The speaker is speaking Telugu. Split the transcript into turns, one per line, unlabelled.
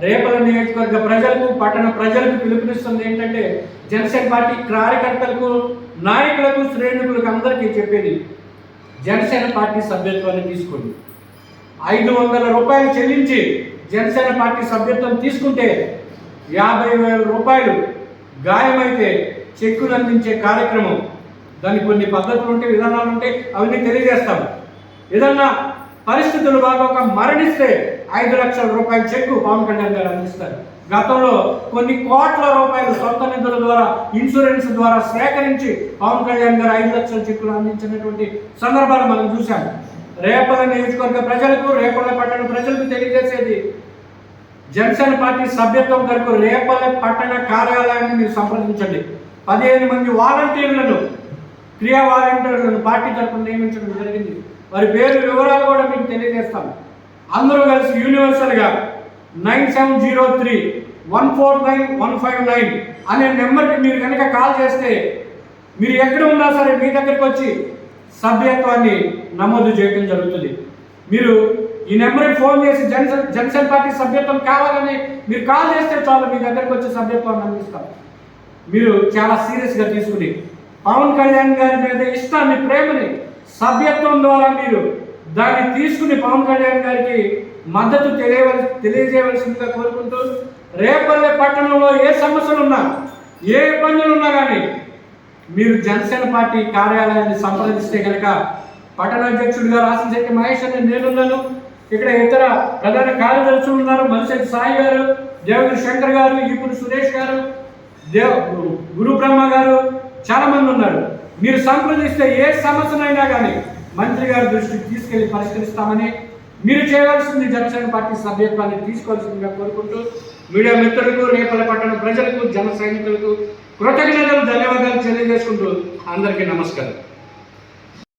రేపల నియోజకవర్గ ప్రజలకు, పట్టణ ప్రజలకు పిలుపునిస్తుంది ఏంటంటే, జనసేన పార్టీ కార్యకర్తలకు, నాయకులకు, శ్రేణుకులకు అందరికీ చెప్పేది, జనసేన పార్టీ సభ్యత్వాన్ని తీసుకోండి. 500 రూపాయలు చెల్లించి జనసేన పార్టీ సభ్యత్వం తీసుకుంటే 50,000 రూపాయలు గాయమైతే చెక్కులు అందించే కార్యక్రమం. దానికి కొన్ని పద్ధతులు ఉంటాయి, విధానాలు ఉంటాయి, అవన్నీ తెలియజేస్తాం. ఏదన్నా పరిస్థితులు బాగోక మరణిస్తే 5 లక్షల రూపాయల చెక్కు పవన్ కళ్యాణ్ గారు అందిస్తారు. గతంలో కొన్ని కోట్ల రూపాయలు సొంత నిధుల ద్వారా, ఇన్సూరెన్స్ ద్వారా సేకరించి పవన్ కళ్యాణ్ గారు 5 లక్షల చెక్కులు అందించినటువంటి సందర్భాలు మనం చూసాం. రేపల నియోజకవర్గ ప్రజలకు, రేపల పట్టణ ప్రజలకు తెలియజేసేది, జనసేన పార్టీ సభ్యత్వం కొరకు రేపల పట్టణ కార్యాలయాన్ని మీరు సంప్రదించండి. 15 మంది వాలంటీర్లను, క్రియా వాలంటీర్లను పార్టీ తరఫున నియమించడం జరిగింది. వారి పేరు వివరాలు కూడా మీకు తెలియజేస్తాం. అందరూ కలిసి యూనివర్సల్గా 9703149159 అనే నెంబర్కి మీరు కనుక కాల్ చేస్తే, మీరు ఎక్కడ ఉన్నా సరే మీ దగ్గరికి వచ్చి సభ్యత్వాన్ని నమోదు చేయడం జరుగుతుంది. మీరు ఈ నెంబర్కి ఫోన్ చేసి జనసేన పార్టీ సభ్యత్వం కావాలని మీరు కాల్ చేస్తే చాలు, మీ దగ్గరికి వచ్చి సభ్యత్వాన్ని అందిస్తాం. మీరు చాలా సీరియస్గా తీసుకుని పవన్ కళ్యాణ్ గారి మీద ఇష్టాన్ని, ప్రేమని సభ్యత్వం ద్వారా మీరు దాన్ని తీసుకుని పవన్ కళ్యాణ్ గారికి మద్దతు తెలియజేయవలసిందిగా కోరుకుంటూ, రేపల్లె పట్టణంలో ఏ సమస్యలు ఉన్నా, ఏ ఇబ్బందులు ఉన్నా కానీ మీరు జనసేన పార్టీ కార్యాలయాన్ని సంప్రదిస్తే కనుక పట్టణ అధ్యక్షుడిగా రాసిశెట్టి మహేష్ అని నేనున్నాను. ఇక్కడ ఇతర ప్రధాన కార్యదర్శులు ఉన్నారు, మలిశెట్టి సాయి గారు, దేవగిరి శంకర్ గారు, ఈపురు సురేష్ గారు, గురు బ్రహ్మ గారు, చాలా మంది ఉన్నారు. మీరు సంప్రదిస్తే ఏ సమస్యనైనా కానీ మంత్రి గారి దృష్టికి తీసుకెళ్లి పరిష్కరిస్తామని, మీరు చేయవలసింది జనసేన పార్టీ సభ్యత్వాన్ని తీసుకోవాల్సిందిగా కోరుకుంటూ, మీడియా మిత్రులకు, రేపల పట్టణ ప్రజలకు, జన సైనికులకు కృతజ్ఞతలు, ధన్యవాదాలు తెలియజేసుకుంటూ అందరికీ నమస్కారం.